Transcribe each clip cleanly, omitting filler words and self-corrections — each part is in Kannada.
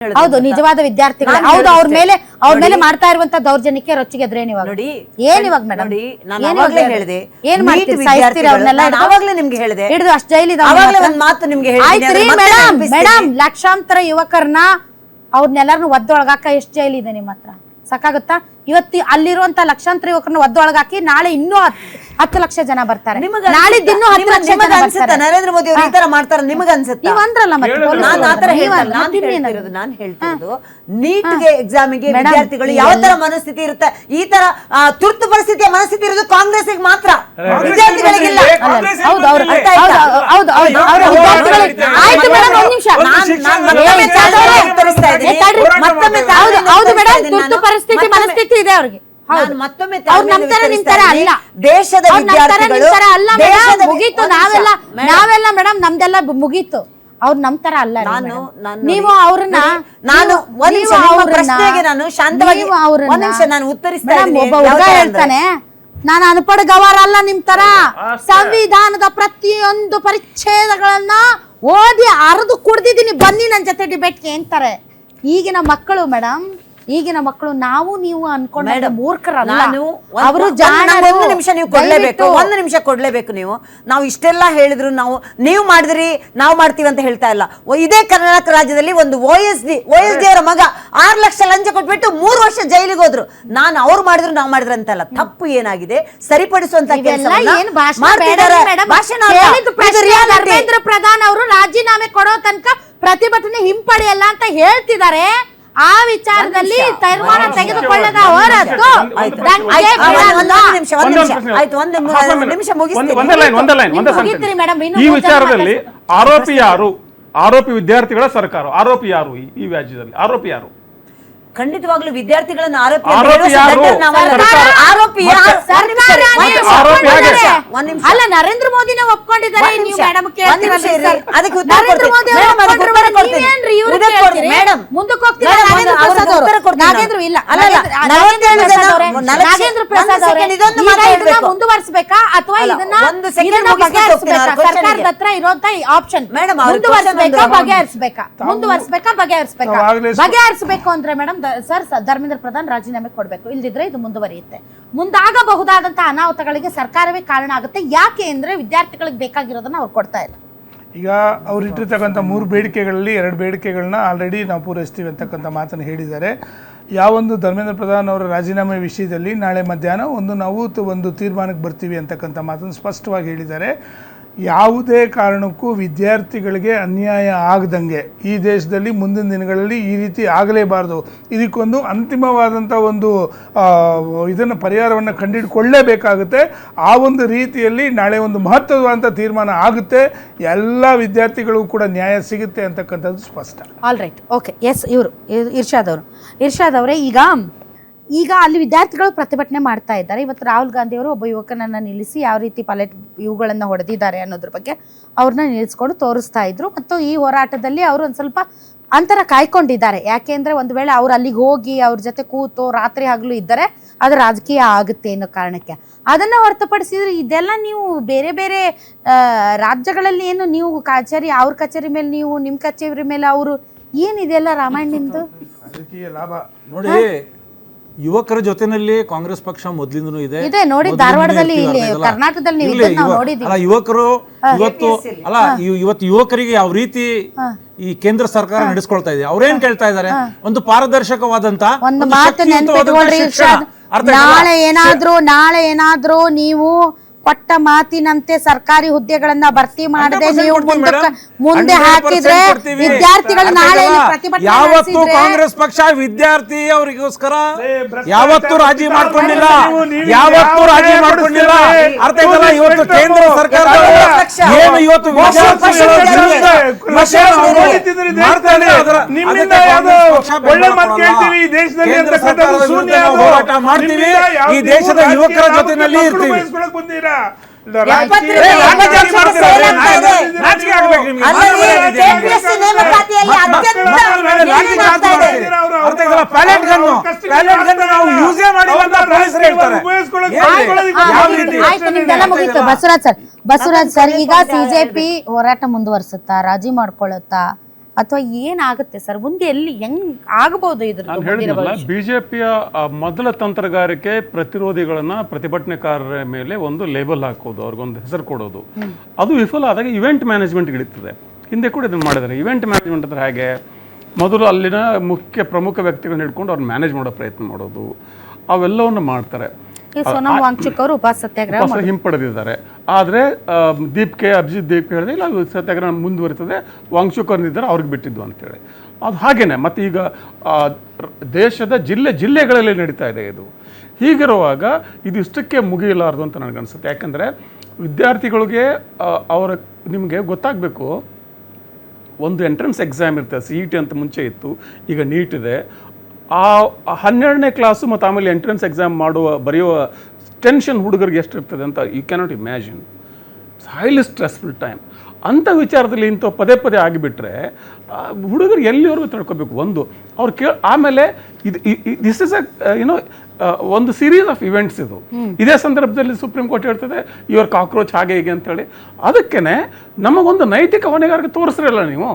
ಹೌದು ನಿಜವಾದ ವಿದ್ಯಾರ್ಥಿಗಳು ಹೌದು ಅವ್ರ ಮೇಲೆ ಮಾಡ್ತಾ ಇರುವಂತ ದೌರ್ಜನ್ಯಕ್ಕೆ ರೊಚ್ಚಿಗೆದ್ರೆ ನೀವು ನೋಡಿ ಏನ್ ಇವಾಗ ಮೇಡಮ್ ನೋಡಿ ನಾನು ಅವಾಗಲೇ ಹೇಳಿದೆ ಏನ್ ಮಾಡ್ತೀರಿ ಸಾಯಿಸ್ತೀರಿ ಅವ್ರನ್ನೆಲ್ಲ ಅವಾಗಲೇ ನಿಮ್ಗೆ ಹೇಳಿದೆ ಹಿಡಿದು ಅಷ್ಟು ಜೈಲಿದ ಅವಾಗಲೇ ಒಂದು ಮಾತು ನಿಮ್ಗೆ ಹೇಳಿದ್ರಿ ಮೇಡಮ್ ಲಕ್ಷಾಂತರ ಯುವಕರನ್ನ ಅವ್ರನ್ನೆಲ್ಲರನ್ನು ಒದ್ದೊಳಗಾಕ ಎಷ್ಟು ಜೈಲಿದೆ ನಿಮ್ಮ ಹತ್ರ ಸಾಕಾಗುತ್ತಾ ಇವತ್ತು ಅಲ್ಲಿರುವಂತ ಲಕ್ಷಾಂತರ ಯುವಕರನ್ನ ಒದ್ದೊಳಗಾಕಿ ನಾಳೆ ಇನ್ನೂ 10 ಲಕ್ಷ ಜನ ಬರ್ತಾರೆ ನಾಳಿದ್ದು ಇನ್ನೂ 10 ಲಕ್ಷ ಜನ ಬರ್ತಾರೆ ನರೇಂದ್ರ ಮೋದಿ ಅವರು ಈ ತರ ಮಾಡ್ತಾರೆ ನಿಮಗೆ ಅನ್ಸುತ್ತೆ ನೀವು ಅಂದ್ರಲ್ಲ ಮತ್ತೆ ನಾನು ಹೇಳ್ತಿರೋದು ನೀಟ್ಗೆ ಎಕ್ಸಾಮಿಗೆ ವಿದ್ಯಾರ್ಥಿಗಳು ಯಾವ ತರ ಮನಸ್ಥಿತಿ ಇರುತ್ತೆ ಈ ತರ ತುರ್ತು ಪರಿಸ್ಥಿತಿಯ ಮನಸ್ಥಿತಿ ಇರೋದು ಕಾಂಗ್ರೆಸ್ ಮಾತ್ರ ವಿದ್ಯಾರ್ಥಿಗಳಿಗಿಲ್ಲ ಹೌದು ತುರ್ತು ಪರಿಸ್ಥಿತಿ ಮನಸ್ಥಿತಿ ಇದೆ ಅವ್ರಿಗೆ ಮತ್ತೊಮ್ಮೆ ದೇಶದ ಮುಗೀತು ನಾವೆಲ್ಲ ಮೇಡಮ್ ನಮ್ದೆಲ್ಲ ಮುಗೀತು ಅವ್ರು ನಮ್ ತರ ಅಲ್ಲ ನೀವು ಅವ್ರನ್ನ ನಾನು ನಾನು ಶಾಂತವಾಗಿ ನಾನು ಉತ್ತರಿಸ್ತೇನೆ ಒಬ್ಬ ಹುಡುಗ ಹೇಳ್ತಾನೆ ನಾನು ಅನ್ಪಡ್ ಗವಾರ ಅಲ್ಲ ನಿಮ್ ತರ ಸಂವಿಧಾನದ ಪ್ರತಿಯೊಂದು ಪರಿಚ್ಛೇದಗಳನ್ನ ಓದಿ ಅರ್ದು ಕುಡ್ದಿದ್ದೀನಿ ಬನ್ನಿ ನನ್ ಜೊತೆ ಡಿಬೇಟ್ಗೆ ಅಂತಾರೆ ಈಗಿನ ಮಕ್ಕಳು ಮೇಡಮ್ ಈಗಿನ ಮಕ್ಕಳು ನಾವು ನೀವು ಅನ್ಕೊಂಡ ಮೂರ್ಖರಲ್ಲ ಅವರು ಒಂದು ನಿಮಿಷ ನೀವು ಕೊಡ್ಲೇಬೇಕು ಒಂದು ನಿಮಿಷ ಕೊಡ್ಲೇಬೇಕು ನಾವು ಇಷ್ಟೆಲ್ಲ ಹೇಳಿದ್ರು ನೀವು ಮಾಡಿದ್ರಿ ನಾವು ಮಾಡ್ತೀವಿ ಅಂತ ಹೇಳ್ತಾ ಇಲ್ಲ ಇದೇ ಕರ್ನಾಟಕ ರಾಜ್ಯದಲ್ಲಿ ಒಂದು OSD ಅವರ ಮಗ 6 ಲಕ್ಷ ಲಂಚ ಕೊಟ್ಬಿಟ್ಟು 3 ವರ್ಷ ಜೈಲಿಗೆ ಹೋದ್ರು ನಾನು ಅವ್ರು ಮಾಡಿದ್ರು ನಾವು ಮಾಡಿದ್ರು ಅಂತಲ್ಲ ತಪ್ಪು ಏನಾಗಿದೆ ಸರಿಪಡಿಸುವಂತ ಧರ್ಮೇಂದ್ರ ಪ್ರಧಾನ್ ಅವರು ರಾಜೀನಾಮೆ ಕೊಡೋ ತನಕ ಪ್ರತಿಭಟನೆ ಹಿಂಪಡೆಯಲ್ಲ ಅಂತ ಹೇಳ್ತಿದ್ದಾರೆ ಆ ವಿಚಾರದಲ್ಲಿ ತೀರ್ಮಾನ ತೆಗೆದುಕೊಳ್ಳದ ಹೊರತು ಈ ವಿಚಾರದಲ್ಲಿ ಆರೋಪಿ ಯಾರು ಆರೋಪಿ ವಿದ್ಯಾರ್ಥಿಗಳ ಸರ್ಕಾರ ಆರೋಪಿ ಯಾರು ಈ ವ್ಯಾಜ್ಯದಲ್ಲಿ ಆರೋಪಿ ಯಾರು ಖಂಡಿತವಾಗ್ಲೂ ವಿದ್ಯಾರ್ಥಿಗಳನ್ನ ಅಲ್ಲ ನರೇಂದ್ರ ಮೋದಿನೇ ಒಪ್ಕೊಂಡಿದ್ದಾರೆ ಮುಂದಕ್ಕೆ ಹೋಗ್ತೀರಾ ನಾಗೇಂದ್ರ ಪ್ರಸಾದ್ ಮುಂದುವರಿಸಬೇಕಾ ಅಥವಾ ಇದನ್ನ ಸರ್ಕಾರದ ಹತ್ರ ಇರುವಂತ ಆಪ್ಷನ್ ಮುಂದುವರಿಸಬೇಕಾ ಬಗೆಹರಿಸಬೇಕು ಅಂದ್ರೆ ಮೇಡಮ್ ಸರ್ ಧರ್ಮೇಂದ್ರ ಪ್ರಧಾನ್ ರಾಜೀನಾಮೆ ಕೊಡಬೇಕು ಇಲ್ದಿದ್ರೆ ಇದು ಮುಂದುವರಿಯುತ್ತೆ ಮುಂದಾಗಬಹುದಾದಂತಹ ಅನಾಹುತಗಳಿಗೆ ಸರ್ಕಾರವೇ ಕಾರಣ ಆಗುತ್ತೆ ಯಾಕೆ ಅಂದ್ರೆ ವಿದ್ಯಾರ್ಥಿಗಳಿಗೆ ಬೇಕಾಗಿರೋದನ್ನ ಅವ್ರು ಕೊಡ್ತಾ ಇಲ್ಲ ಈಗ ಅವ್ರು ಇಟ್ಟಿರ್ತಕ್ಕಂಥ 3 ಬೇಡಿಕೆಗಳಲ್ಲಿ 2 ಬೇಡಿಕೆಗಳನ್ನ ಆಲ್ರೆಡಿ ನಾವು ಪೂರೈಸ್ತೀವಿ ಅಂತಕ್ಕಂಥ ಮಾತನ್ನು ಹೇಳಿದ್ದಾರೆ ಯಾವೊಂದು ಧರ್ಮೇಂದ್ರ ಪ್ರಧಾನ್ ಅವರ ರಾಜೀನಾಮೆ ವಿಷಯದಲ್ಲಿ ನಾಳೆ ಮಧ್ಯಾಹ್ನ ನಾವು ಒಂದು ತೀರ್ಮಾನಕ್ಕೆ ಬರ್ತೀವಿ ಅಂತಕ್ಕಂಥ ಮಾತನ್ನು ಸ್ಪಷ್ಟವಾಗಿ ಹೇಳಿದ್ದಾರೆ ಯಾವುದೇ ಕಾರಣಕ್ಕೂ ವಿದ್ಯಾರ್ಥಿಗಳಿಗೆ ಅನ್ಯಾಯ ಆಗದಂಗೆ ಈ ದೇಶದಲ್ಲಿ ಮುಂದಿನ ದಿನಗಳಲ್ಲಿ ಈ ರೀತಿ ಆಗಲೇಬಾರ್ದು ಇದಕ್ಕೊಂದು ಅಂತಿಮವಾದಂಥ ಒಂದು ಇದನ್ನು ಪರಿಹಾರವನ್ನು ಕಂಡುಹಿಡ್ಕೊಳ್ಳೇಬೇಕಾಗುತ್ತೆ ಆ ಒಂದು ರೀತಿಯಲ್ಲಿ ನಾಳೆ ಒಂದು ಮಹತ್ವವಾದಂಥ ತೀರ್ಮಾನ ಆಗುತ್ತೆ ಎಲ್ಲ ವಿದ್ಯಾರ್ಥಿಗಳಿಗೂ ಕೂಡ ನ್ಯಾಯ ಸಿಗುತ್ತೆ ಅಂತಕ್ಕಂಥದ್ದು ಸ್ಪಷ್ಟ ಆಲ್ ರೈಟ್ ಓಕೆ ಎಸ್ ಇವರು ಇರ್ಷಾದ್ ಅವರೇ ಈಗ ಅಲ್ಲಿ ವಿದ್ಯಾರ್ಥಿಗಳು ಪ್ರತಿಭಟನೆ ಮಾಡ್ತಾ ಇದ್ದಾರೆ ಇವತ್ತು ರಾಹುಲ್ ಗಾಂಧಿ ಅವರು ಒಬ್ಬ ಯುವಕನನ್ನ ನಿಲ್ಲಿಸಿ ಯಾವ ರೀತಿ ಪಲೆಟ್ ಇವುಗಳನ್ನ ಹೊಡೆದಿದ್ದಾರೆ ಅನ್ನೋದ್ರ ಬಗ್ಗೆ ಅವ್ರನ್ನ ನಿಲ್ಲಿಸ್ಕೊಂಡು ತೋರಿಸ್ತಾ ಇದ್ರು ಮತ್ತು ಈ ಹೋರಾಟದಲ್ಲಿ ಅವರು ಒಂದು ಸ್ವಲ್ಪ ಅಂತರ ಕಾಯ್ಕೊಂಡಿದ್ದಾರೆ ಯಾಕೆಂದ್ರೆ ಒಂದು ವೇಳೆ ಅವ್ರು ಅಲ್ಲಿಗೆ ಹೋಗಿ ಅವ್ರ ಜೊತೆ ಕೂತು ರಾತ್ರಿ ಹಗಲು ಇದ್ದರೆ ಅದು ರಾಜಕೀಯ ಆಗುತ್ತೆ ಅನ್ನೋ ಕಾರಣಕ್ಕೆ ಅದನ್ನ ಹೊರತುಪಡಿಸಿದ್ರೆ ಇದೆಲ್ಲ ನೀವು ಬೇರೆ ಬೇರೆ ರಾಜ್ಯಗಳಲ್ಲಿ ಏನು ನೀವು ಕಚೇರಿ ಅವ್ರ ಕಚೇರಿ ಮೇಲೆ ನೀವು ನಿಮ್ಮ ಕಚೇರಿ ಮೇಲೆ ಅವರು ಏನಿದೆಲ್ಲ ರಾಮಾಯಣ ನಿಮ್ದು ರಾಜಕೀಯ ಲಾಭ ನೋಡಿ ಯುವಕರ ಜೊತೆನಲ್ಲಿ ಕಾಂಗ್ರೆಸ್ ಪಕ್ಷ ಮೊದಲಿಂದನೂ ಇದೆ ನೋಡಿ ಧಾರವಾಡದಲ್ಲಿ ಇಲ್ಲಿ ಕರ್ನಾಟಕದಲ್ಲಿ ಯುವಕರು ಇವತ್ತು ಯುವಕರಿಗೆ ಯಾವ ರೀತಿ ಈ ಕೇಂದ್ರ ಸರ್ಕಾರ ನಡೆಸ್ಕೊಳ್ತಾ ಇದೆ ಅವ್ರೇನ್ ಕೇಳ್ತಾ ಇದ್ದಾರೆ ಒಂದು ಪಾರದರ್ಶಕವಾದಂತ ಒಂದು ಮಾತು ನೆನಪಿಟ್ಕೊಳ್ರಿ ನಾಳೆ ಏನಾದ್ರೂ ನೀವು ಕೊಟ್ಟ ಮಾತಿನಂತೆ ಸರ್ಕಾರಿ ಹುದ್ದೆಗಳನ್ನ ಭರ್ತಿ ಮಾಡದೆ ನೀವು ಮುಂದೆ ಹಾಕಿದ್ರೆ ವಿದ್ಯಾರ್ಥಿಗಳು ನಾಳೆ ಯಾವತ್ತು ಕಾಂಗ್ರೆಸ್ ಪಕ್ಷ ವಿದ್ಯಾರ್ಥಿ ಅವರಿಗೋಸ್ಕರ ಯಾವತ್ತೂ ರಾಜಿ ಮಾಡ್ಕೊಂಡಿಲ್ಲ ಅರ್ಥ ಆಯ್ತಲ್ಲ ಇವತ್ತು ಕೇಂದ್ರ ಸರ್ಕಾರ ಏನು ಇವತ್ತು ಹೋರಾಟ ಮಾಡ್ತೀವಿ ಈ ದೇಶದ ಯುವಕರ ಜೊತೆನಲ್ಲಿ ಇರ್ತೀವಿ ಬಸವರಾಜ್ ಸರ್ ಈಗ ಸಿಜೆಪಿ ಹೋರಾಟ ಮುಂದುವರಿಸುತ್ತಾ ರಾಜಿ ಮಾಡ್ಕೊಳ್ಳುತ್ತಾ ಅಥವಾ ಏನಾಗುತ್ತೆ ಸರ್ ಮುಂದೆ ಎಲ್ಲಿ ಹೆಂಗ್ ಆಗಬಹುದು ಇದ್ರ ನಾನು ಹೇಳಿದ್ನಲ್ಲ, ಬಿಜೆಪಿಯ ಮೊದಲ ತಂತ್ರಗಾರಿಕೆ ಪ್ರತಿರೋಧಿಗಳನ್ನ ಪ್ರತಿಭಟನೆಕಾರರ ಮೇಲೆ ಒಂದು ಲೇಬಲ್ ಹಾಕೋದು, ಅವ್ರಿಗೊಂದು ಹೆಸರು ಕೊಡೋದು. ಅದು ವಿಫಲ ಆದಾಗ ಇವೆಂಟ್ ಮ್ಯಾನೇಜ್ಮೆಂಟ್ ಇಳಿತದೆ. ಹಿಂದೆ ಕೂಡ ಇದನ್ನು ಮಾಡಿದ್ದಾರೆ. ಇವೆಂಟ್ ಮ್ಯಾನೇಜ್ಮೆಂಟ್ ಅಂದ್ರೆ ಹಾಗೆ, ಮೊದಲು ಅಲ್ಲಿನ ಪ್ರಮುಖ ವ್ಯಕ್ತಿಗಳನ್ನ ಹಿಡ್ಕೊಂಡು ಅವ್ರನ್ನ ಮ್ಯಾನೇಜ್ ಮಾಡೋ ಪ್ರಯತ್ನ ಮಾಡೋದು, ಅವೆಲ್ಲವನ್ನು ಮಾಡ್ತಾರೆ. ಸೋನಂ ವಾಂಗ್ಚುಕ್ ಅವರು ಉಪ ಸತ್ಯಾಗ್ರಹ ಹಿಂಪಡೆದಿದ್ದಾರೆ. ಆದರೆ ಅಭಿಜಿತ್ ದೀಪ್ಗೆ ಹೇಳಿದ್ರೆ ಇಲ್ಲ, ಸತ್ಯಾಗ್ರಹ ಮುಂದುವರಿತದೆ, ವಾಂಗ್ಚುಕ್ ಅವ್ರನ್ನಿದ್ದಾರೆ, ಅವ್ರಿಗೆ ಬಿಟ್ಟಿದ್ದು ಅಂತೇಳಿ. ಅದು ಹಾಗೇನೆ. ಮತ್ತು ಈಗ ದೇಶದ ಜಿಲ್ಲೆಗಳಲ್ಲಿ ನಡೀತಾ ಇದೆ ಇದು. ಹೀಗಿರುವಾಗ ಇದು ಇಷ್ಟಕ್ಕೆ ಮುಗಿಯಲಾರದು ಅಂತ ನನಗನ್ಸುತ್ತೆ. ಯಾಕಂದರೆ ವಿದ್ಯಾರ್ಥಿಗಳಿಗೆ ನಿಮಗೆ ಗೊತ್ತಾಗಬೇಕು, ಒಂದು ಎಂಟ್ರೆನ್ಸ್ ಎಕ್ಸಾಮ್ ಇರ್ತದೆ, CET ಅಂತ ಮುಂಚೆ ಇತ್ತು, ಈಗ ನೀಟ್ ಇದೆ. ಆ 12ನೇ ಕ್ಲಾಸು ಮತ್ತು ಆಮೇಲೆ ಎಂಟ್ರೆನ್ಸ್ ಎಕ್ಸಾಮ್ ಬರೆಯುವ ಟೆನ್ಷನ್ ಹುಡುಗರಿಗೆ ಎಷ್ಟಿರ್ತದೆ ಅಂತ you cannot imagine. Highly stressful time. ಅಂಥ ವಿಚಾರದಲ್ಲಿ ಇಂಥ ಪದೇ ಆಗಿಬಿಟ್ರೆ ಹುಡುಗರು ಎಲ್ಲಿವರೆಗೂ ತಿಳ್ಕೊಬೇಕು. ಒಂದು ಅವ್ರು ಆಮೇಲೆ ದಿಸ್ ಇಸ್ ಒಂದು ಸೀರೀಸ್ ಆಫ್ ಇವೆಂಟ್ಸ್ ಇದು. ಇದೇ ಸಂದರ್ಭದಲ್ಲಿ ಸುಪ್ರೀಂ ಕೋರ್ಟ್ ಹೇಳ್ತದೆ ಇವ್ರ ಕಾಕ್ರೋಚ್ ಹಾಗೆ ಹೀಗೆ ಅಂತೇಳಿ. ಅದಕ್ಕೇ ನಮಗೊಂದು ನೈತಿಕ ಹೊಣೆಗಾರಿಕೆ ತೋರಿಸ್ರಲ್ಲ ನೀವು.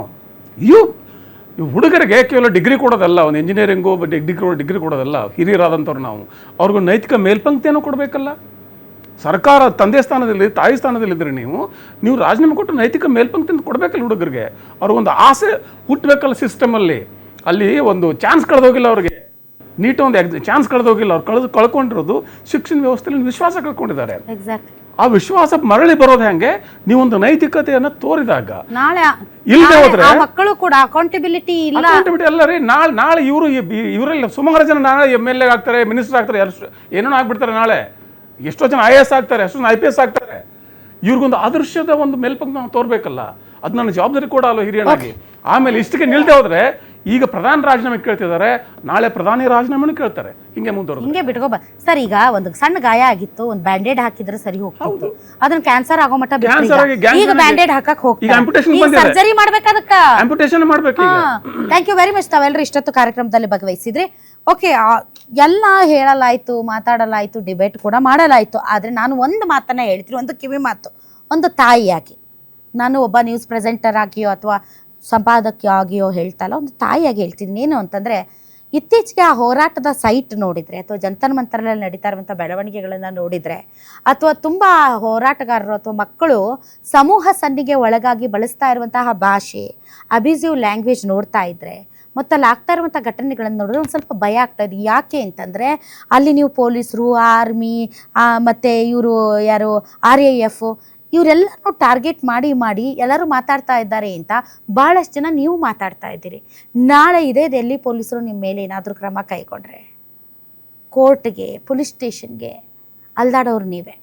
ಹುಡುಗರಿಗೆ ಕೇವಲ ಡಿಗ್ರಿ ಕೊಡೋದಲ್ಲ, ಒಂದು ಇಂಜಿನಿಯರಿಂಗು ಡಿಗ್ರಿ ಕೊಡೋದಲ್ಲ, ಹಿರಿಯರಾದಂಥವ್ರು ನಾವು ಅವ್ರಿಗೂ ನೈತಿಕ ಮೇಲ್ಪಂಕ್ತಿಯನ್ನು ಕೊಡಬೇಕಲ್ಲ. ಸರ್ಕಾರ ತಂದೆ ಸ್ಥಾನದಲ್ಲಿ, ತಾಯಿ ಸ್ಥಾನದಲ್ಲಿದ್ದರೆ ನೀವು ರಾಜೀನಾಮೆ ಕೊಟ್ಟು ನೈತಿಕ ಮೇಲ್ಪಂಕ್ತಿಯನ್ನು ಕೊಡಬೇಕಲ್ಲ ಹುಡುಗರಿಗೆ. ಅವ್ರಿಗೊಂದು ಆಸೆ ಹುಟ್ಟಬೇಕಲ್ಲ ಸಿಸ್ಟಮಲ್ಲಿ. ಅಲ್ಲಿ ಒಂದು ಚಾನ್ಸ್ ಕಳೆದೋಗಿಲ್ಲ ಅವ್ರಿಗೆ, ನೀಟ್ ಒಂದು ಚಾನ್ಸ್ ಕಳೆದೋಗಿಲ್ಲ. ಅವ್ರು ಕಳ್ಕೊಂಡಿರೋದು ಶಿಕ್ಷಣ ವ್ಯವಸ್ಥೆಯಲ್ಲಿ ವಿಶ್ವಾಸ ಕಳ್ಕೊಂಡಿದ್ದಾರೆ. ಆ ವಿಶ್ವಾಸ ಮರಳಿ ಬರೋದು ಹೆಂಗೆ? ನೀವೊಂದು ನೈತಿಕತೆಯನ್ನು ತೋರಿದಾಗ. ನಾಳೆ ಇಲ್ಲದೆ ಹೋದ್ರೆ ಮಕ್ಕಳು ಕೂಡ ಅಕೌಂಟಬಿಲಿಟಿ ಇಲ್ಲ. ಅಲ್ಲ ರೀ, ನಾಳೆ ಇವರೆಲ್ಲ ಸುಮಾರು ಜನ ನಾಳೆ MLA ಆಗ್ತಾರೆ, ಮಿನಿಸ್ಟರ್ ಆಗ್ತಾರೆ, ಏನೇನೋ ಆಗ್ಬಿಡ್ತಾರೆ. ನಾಳೆ ಎಷ್ಟೋ ಜನ IAS ಆಗ್ತಾರೆ, ಎಷ್ಟೋ ಜನ IPS ಆಗ್ತಾರೆ. ಇವ್ರಿಗೊಂದು ಆದರ್ಶದ ಒಂದು ಮೇಲ್ಪಂಕ್ತಿ ನಾವು ತೋರ್ಬೇಕಲ್ಲ. ಅದು ನನ್ನ ಜವಾಬ್ದಾರಿ ಕೂಡ ಅಲ್ವ ಹಿರಿಯನಾಗಿ. ಆಮೇಲೆ ಇಷ್ಟಕ್ಕೆ ನಿಲ್ದೆ ಹೋದ್ರೆ ಈಗ ಪ್ರಧಾನಿ ರಾಜೀನಾಮೆ ಕೇಳ್ತಿದ್ದಾರೆ, ನಾಳೆ ಪ್ರಧಾನಿ ರಾಜೀನಾಮೆನೂ ಕೇಳ್ತಾರೆ. ಹಿಂಗೆ ಮುಂದುವರೆದು ಹಿಂಗೆ ಬಿಟ್ಕೋಬ ಸರ್. ಈಗ ಒಂದು ಸಣ್ಣ ಗಾಯ ಆಗಿತ್ತು, ಒಂದು ಬ್ಯಾಂಡೇಡ್ ಹಾಕಿದ್ರೆ ಸರಿ ಹೋಗ್ತಿತ್ತು. ಅದನ್ನ ಕ್ಯಾನ್ಸರ್ ಆಗೋ ಮಟ್ಟ ಈಗ ಬ್ಯಾಂಡೇಡ್ ಹಾಕಕ್ ಹೋಗ್ತಾರೆ, ಸರ್ಜರಿ ಮಾಡ್ಬೇಕು, ಅದಕ್ಕ ಆಂಪ್ಯುಟೇಷನ್ ಮಾಡ್ಬೇಕು. Thank you very much. ತಾವೆಲ್ಲರೂ ಇಷ್ಟೊತ್ತು ಕಾರ್ಯಕ್ರಮದಲ್ಲಿ ಭಾಗವಹಿಸಿದ್ರಿ. ಓಕೆ, ಎಲ್ಲ ಹೇಳಲಾಯ್ತು, ಮಾತಾಡಲಾಯ್ತು, ಡಿಬೇಟ್ ಕೂಡ ಮಾಡಲಾಯ್ತು. ಆದ್ರೆ ನಾನು ಒಂದು ಮಾತನ್ನ ಹೇಳ್ತೀನಿ, ಒಂದು ಕಿವಿ ಮಾತು. ಒಂದು ತಾಯಿಯಾಗಿ, ನಾನು ಒಬ್ಬ ನ್ಯೂಸ್ ಪ್ರೆಸೆಂಟರ್ ಆಗಿಯೋ ಅಥವಾ ಸಂಪಾದಕಿ ಆಗಿಯೋ ಹೇಳ್ತಾ ಇಲ್ಲ, ಒಂದು ತಾಯಿಯಾಗಿ ಹೇಳ್ತಿದ್ದೀನಿ. ಏನು ಅಂತಂದರೆ, ಇತ್ತೀಚೆಗೆ ಆ ಹೋರಾಟದ ಸೈಟ್ ನೋಡಿದರೆ ಅಥವಾ ಜಂತರ್ ಮಂತರಲ್ಲಿ ನಡೀತಾ ಇರುವಂಥ ಬೆಳವಣಿಗೆಗಳನ್ನು ನೋಡಿದರೆ, ಅಥವಾ ತುಂಬ ಹೋರಾಟಗಾರರು ಅಥವಾ ಮಕ್ಕಳು ಸಮೂಹ ಸನ್ನಿಗೆ ಒಳಗಾಗಿ ಬಳಸ್ತಾ ಇರುವಂತಹ ಭಾಷೆ, ಅಬ್ಯೂಸಿವ್ ಲ್ಯಾಂಗ್ವೇಜ್ ನೋಡ್ತಾ ಇದ್ದರೆ, ಮತ್ತು ಅಲ್ಲಿ ಆಗ್ತಾ ಇರುವಂಥ ಘಟನೆಗಳನ್ನು ನೋಡಿದ್ರೆ ಒಂದು ಸ್ವಲ್ಪ ಭಯ ಆಗ್ತಾಯಿದೆ. ಯಾಕೆ ಅಂತಂದರೆ, ಅಲ್ಲಿ ನೀವು ಪೊಲೀಸರು, ಆರ್ಮಿ, ಮತ್ತು ಇವರು ಯಾರು RAF, ಇವರೆಲ್ಲರೂ ಟಾರ್ಗೆಟ್ ಮಾಡಿ ಎಲ್ಲರೂ ಮಾತಾಡ್ತಾ ಇದ್ದಾರೆ ಅಂತ ಭಾಳಷ್ಟು ಜನ ನೀವು ಮಾತಾಡ್ತಾ ಇದ್ದೀರಿ. ನಾಳೆ ಇದೇ ಡೆಲ್ಲಿ ಪೊಲೀಸರು ನಿಮ್ಮ ಮೇಲೆ ಏನಾದರೂ ಕ್ರಮ ಕೈಗೊಂಡ್ರೆ ಕೋರ್ಟ್ಗೆ, ಪೊಲೀಸ್ ಸ್ಟೇಷನ್ಗೆ ಅಲ್ದಾಡೋರು ನೀವೇ.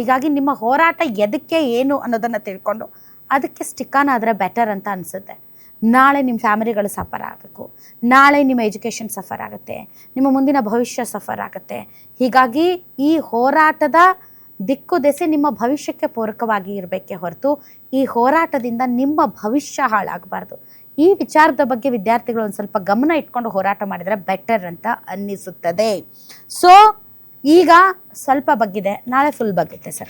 ಹೀಗಾಗಿ ನಿಮ್ಮ ಹೋರಾಟ ಎದಕ್ಕೆ ಏನು ಅನ್ನೋದನ್ನು ತಿಳ್ಕೊಂಡು ಅದಕ್ಕೆ ಸ್ಟಿಕ್ಕಾನ್ ಆದರೆ ಬೆಟರ್ ಅಂತ ಅನಿಸುತ್ತೆ. ನಾಳೆ ನಿಮ್ಮ ಫ್ಯಾಮಿಲಿಗಳು ಸಫರ್ ಆಗಬೇಕು, ನಾಳೆ ನಿಮ್ಮ ಎಜುಕೇಷನ್ ಸಫರ್ ಆಗುತ್ತೆ, ನಿಮ್ಮ ಮುಂದಿನ ಭವಿಷ್ಯ ಸಫರ್ ಆಗುತ್ತೆ. ಹೀಗಾಗಿ ಈ ಹೋರಾಟದ ದಿಕ್ಕು ದೆಸೆ ನಿಮ್ಮ ಭವಿಷ್ಯಕ್ಕೆ ಪೂರಕವಾಗಿ ಇರಬೇಕೇ ಹೊರತು ಈ ಹೋರಾಟದಿಂದ ನಿಮ್ಮ ಭವಿಷ್ಯ ಹಾಳಾಗಬಾರ್ದು. ಈ ವಿಚಾರದ ಬಗ್ಗೆ ವಿದ್ಯಾರ್ಥಿಗಳು ಒಂದು ಸ್ವಲ್ಪ ಗಮನ ಇಟ್ಕೊಂಡು ಹೋರಾಟ ಮಾಡಿದರೆ ಬೆಟರ್ ಅಂತ ಅನ್ನಿಸುತ್ತದೆ. ಸೊ ಈಗ ಸ್ವಲ್ಪ ಬಗ್ಗಿದೆ, ನಾಳೆ ಫುಲ್ ಬಗ್ಗುತ್ತೆ ಸರ್.